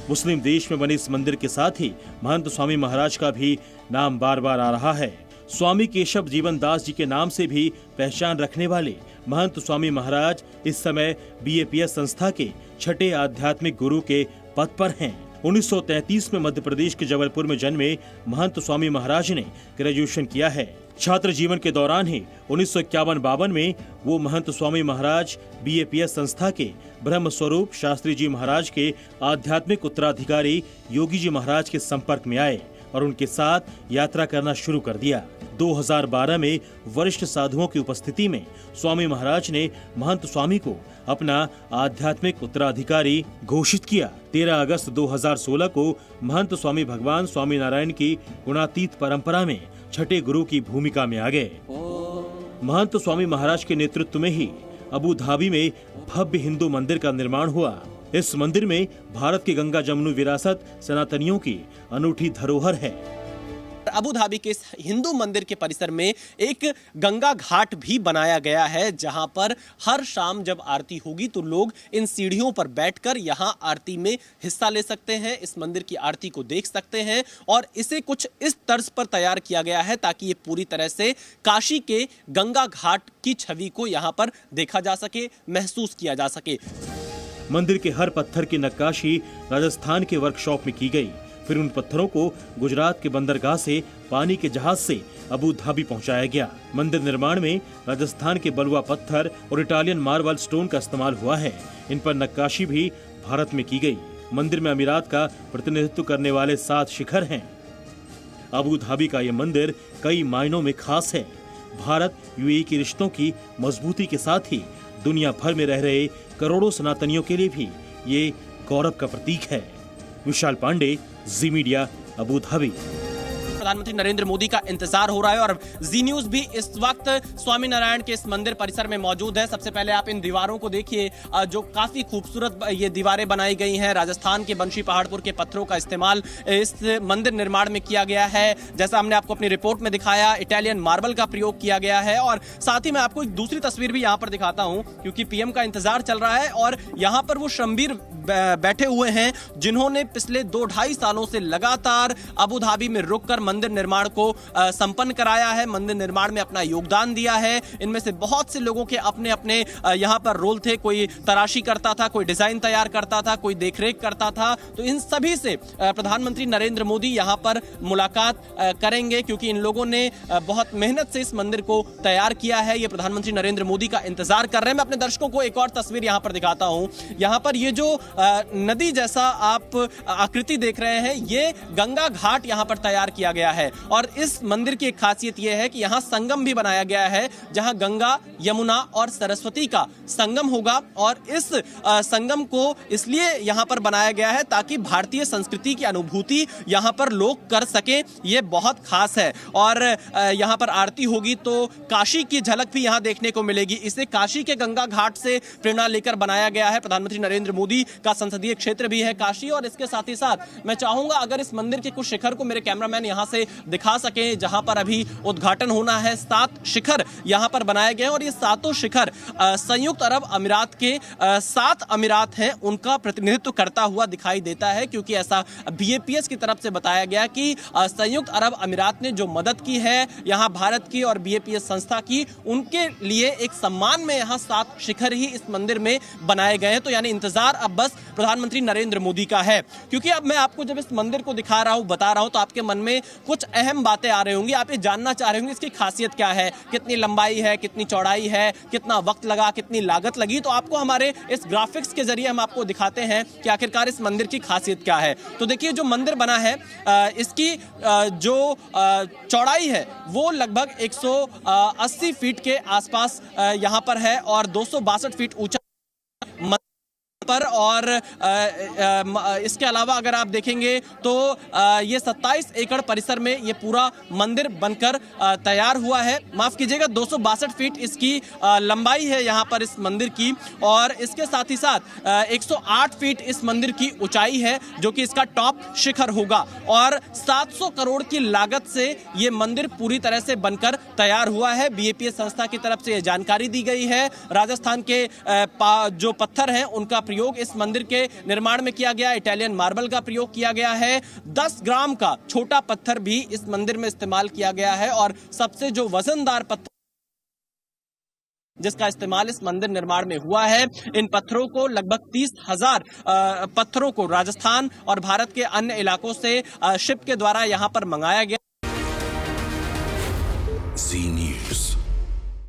मुस्लिम देश में बने इस मंदिर के साथ ही महंत स्वामी महाराज का भी नाम बार बार आ रहा है। स्वामी केशव जीवन दास जी के नाम से भी पहचान रखने वाले महंत स्वामी महाराज इस समय BAPS संस्था के छठे आध्यात्मिक गुरु के पद पर हैं। 1933 में मध्य प्रदेश के जबलपुर में जन्मे महंत स्वामी महाराज ने ग्रेजुएशन किया है। छात्र जीवन के दौरान ही 1951-52 में वो महंत स्वामी महाराज BAPS संस्था के ब्रह्म स्वरूप शास्त्री जी महाराज के आध्यात्मिक उत्तराधिकारी योगी जी महाराज के संपर्क में आए और उनके साथ यात्रा करना शुरू कर दिया। 2012 में वरिष्ठ साधुओं की उपस्थिति में स्वामी महाराज ने महंत स्वामी को अपना आध्यात्मिक उत्तराधिकारी घोषित किया। 13 अगस्त 2016 को महंत स्वामी भगवान स्वामी नारायण की गुणातीत परंपरा में छठे गुरु की भूमिका में आ गए। महंत स्वामी महाराज के नेतृत्व में ही अबू धाबी में भव्य हिंदू मंदिर का निर्माण हुआ। इस मंदिर में भारत की गंगा जमुनी विरासत सनातनियों की अनूठी धरोहर है। अबू धाबी के इस हिंदू मंदिर के परिसर में एक गंगा घाट भी बनाया गया है, जहां पर हर शाम जब आरती होगी तो लोग इन सीढ़ियों पर बैठकर यहां आरती में हिस्सा ले सकते हैं, इस मंदिर की आरती को देख सकते हैं। और इसे कुछ इस तर्ज पर तैयार किया गया है ताकि ये पूरी तरह से काशी के गंगा घाट की छवि को यहां पर देखा जा सके, महसूस किया जा सके। मंदिर के हर पत्थर की नक्काशी राजस्थान के वर्कशॉप में की गई। फिर उन पत्थरों को गुजरात के बंदरगाह से पानी के जहाज से अबू धाबी पहुंचाया गया। मंदिर निर्माण में राजस्थान के बलुआ पत्थर और इटालियन मार्बल स्टोन का इस्तेमाल हुआ है। इन पर नक्काशी भी भारत में की गई। मंदिर में अमीरात का प्रतिनिधित्व करने वाले 7 शिखर हैं। अबू धाबी का ये मंदिर कई मायनों में खास है। भारत UAE के रिश्तों की मजबूती के साथ ही दुनिया भर में रह रहे करोड़ों सनातनियों के लिए भी ये गौरव का प्रतीक है। विशाल पांडे, जी मीडिया, अबू धाबी। प्रधानमंत्री नरेंद्र मोदी का इंतजार हो रहा है और जी न्यूज भी इस वक्त स्वामी नारायण के इस मंदिर परिसर में मौजूद है। सबसे पहले आप इन दीवारों को देखिए, जो काफी खूबसूरत ये दीवारें बनाई गई हैं। राजस्थान के बंशी पहाड़पुर के पत्थरों का इस्तेमाल इस मंदिर निर्माण में किया गया है। जैसा हमने आपको अपनी रिपोर्ट में दिखाया, इटालियन मार्बल का प्रयोग किया गया है। और साथ ही मैं आपको एक दूसरी तस्वीर भी यहाँ पर दिखाता हूँ, क्योंकि PM का इंतजार चल रहा है और यहाँ पर वो श्रमवीर बैठे हुए हैं जिन्होंने पिछले 2-2.5 सालों से लगातार अबू धाबी में रुककर मंदिर निर्माण को संपन्न कराया है, मंदिर निर्माण में अपना योगदान दिया है। इनमें से बहुत से लोगों के अपने अपने यहाँ पर रोल थे। कोई तराशी करता था, कोई डिजाइन तैयार करता था, कोई देखरेख करता था। तो इन सभी से प्रधानमंत्री नरेंद्र मोदी यहाँ पर मुलाकात करेंगे, क्योंकि इन लोगों ने बहुत मेहनत से इस मंदिर को तैयार किया है। ये प्रधानमंत्री नरेंद्र मोदी का इंतजार कर रहे हैं। मैं अपने दर्शकों को एक और तस्वीर यहाँ पर दिखाता हूँ। यहाँ पर ये जो नदी जैसा आप आकृति देख रहे हैं, ये गंगा घाट यहाँ पर तैयार किया गया है। और इस मंदिर की एक खासियत यह है कि यहाँ संगम भी बनाया गया है, जहाँ गंगा, यमुना और सरस्वती का संगम होगा। और इस संगम को इसलिए यहाँ पर बनाया गया है ताकि भारतीय संस्कृति की अनुभूति यहाँ पर लोग कर सके। ये बहुत खास है। और यहाँ पर आरती होगी तो काशी की झलक भी यहाँ देखने को मिलेगी। इसे काशी के गंगा घाट से प्रेरणा लेकर बनाया गया है। प्रधानमंत्री नरेंद्र मोदी का संसदीय क्षेत्र भी है काशी। और इसके साथ ही साथ मैं चाहूंगा अगर इस मंदिर के कुछ शिखर को मेरे कैमरामैन यहां से दिखा सके, जहां पर अभी उद्घाटन होना है। 7 शिखर यहां पर बनाए गए हैं और ये 7 शिखर संयुक्त अरब अमीरात के 7 अमीरात हैं, उनका प्रतिनिधित्व करता हुआ दिखाई देता है। क्योंकि ऐसा BAPS की तरफ से बताया गया कि संयुक्त अरब अमीरात ने जो मदद की है यहां भारत की और BAPS संस्था की, उनके लिए एक सम्मान में यहां 7 शिखर ही इस मंदिर में बनाए गए हैं। तो यानी इंतजार अब बस प्रधानमंत्री नरेंद्र मोदी का है। क्योंकि अब मैं आपको जब इस मंदिर को दिखा रहा हूं, बता रहा हूं, तो आपके मन में कुछ अहम बातें आ रही होंगी। आप ये जानना चाह रहे होंगे इसकी खासियत क्या है, कितनी लंबाई है, कितनी चौड़ाई है, कितना वक्त लगा, कितनी लागत लगी। तो आपको हमारे इस ग्राफिक्स के जरिए हम आपको दिखाते हैं कि आखिरकार इस मंदिर की खासियत क्या है। तो देखिए, जो मंदिर बना है इसकी जो चौड़ाई है वो लगभग 180 फीट के आसपास यहाँ पर है और 262 फीट ऊंचा पर। और इसके अलावा अगर आप देखेंगे तो ये 27 एकड़ परिसर में ये पूरा मंदिर बनकर तैयार हुआ है। माफ कीजिएगा, 262 फीट इसकी लंबाई है यहाँ पर इस मंदिर की। और इसके साथ ही साथ 108 फीट इस मंदिर की ऊंचाई है, जो कि इसका टॉप शिखर होगा। और 700 करोड़ की लागत से ये मंदिर पूरी तरह से बनकर तैयार हुआ है। BAPS संस्था की तरफ से ये जानकारी दी गई है। राजस्थान के जो पत्थर हैं उनका प्रयोग इस मंदिर के निर्माण में किया गया। इटालियन मार्बल का प्रयोग किया गया है। 10 ग्राम का छोटा पत्थर भी इस मंदिर में इस्तेमाल किया गया है और सबसे जो वजनदार पत्थर जिसका इस्तेमाल इस मंदिर निर्माण में हुआ है, इन पत्थरों को लगभग 30,000 पत्थरों को राजस्थान और भारत के अन्य इलाकों से शिप के द्वारा यहां पर मंगाया गया।